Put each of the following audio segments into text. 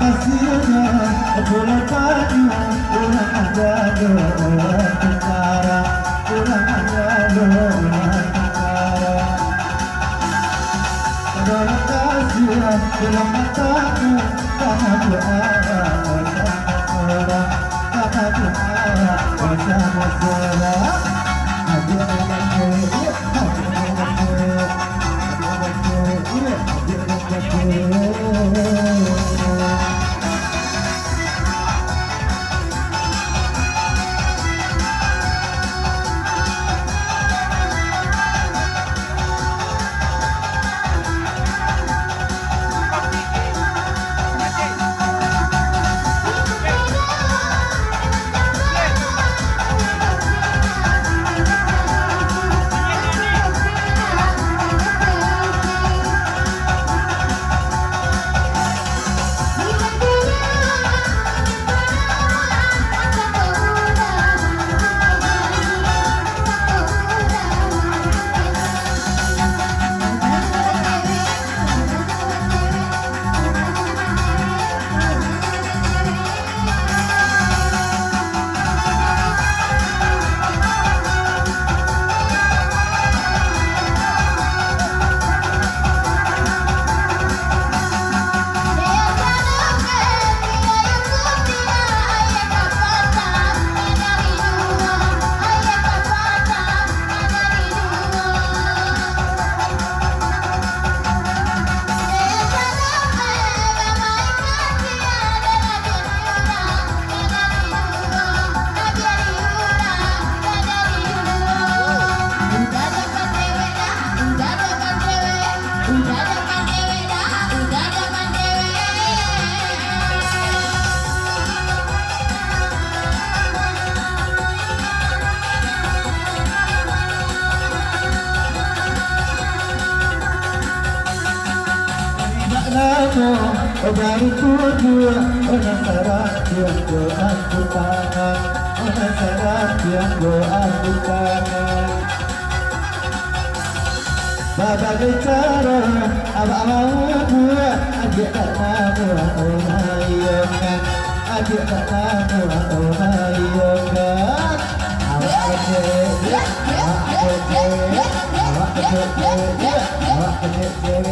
hasilnya pulang padu pulang ada doa tentara pulang ada doa tentara terima kasih dalam mataku karena doa bersama seorang karena doa bersama seorang hadir dengan hadir baru tujuh orang sarap yang doa tangan orang sarap yang doa tangan bagai cara abang buat adik tak nama ayahkan adik tak nama ayahkan awak kecil awak kecil awak kecil awak kecil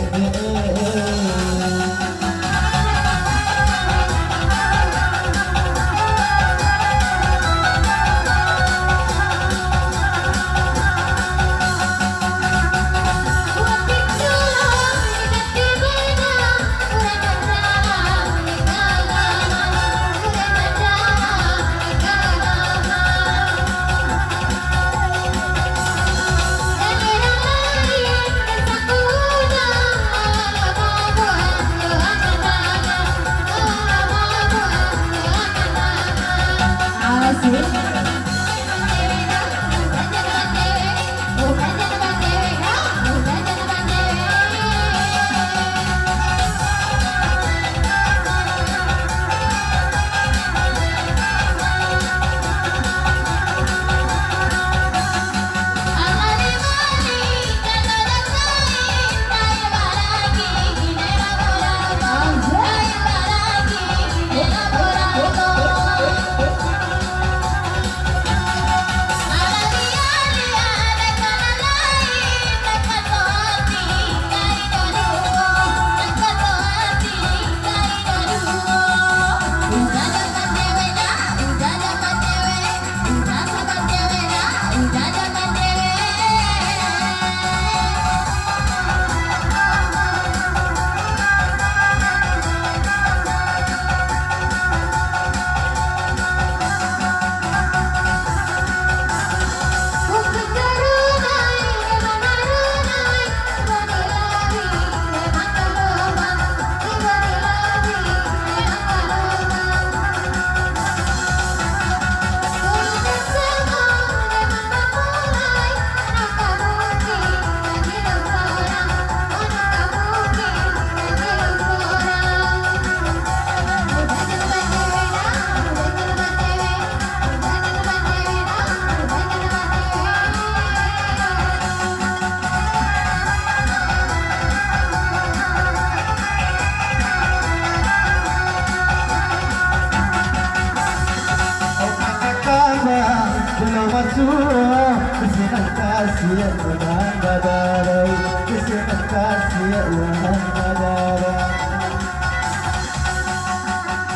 kasih Tuhan badai Terima kasih Tuhan badai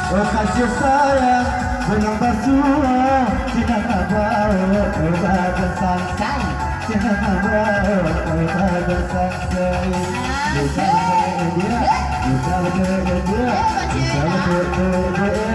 Oh kasih sayang Bulan basuh Tidak kabar Oh badan sangsai Tidak kabar Oh badan sangsai Bisa berdua dia Bisa berdua dia Bisa berdua dia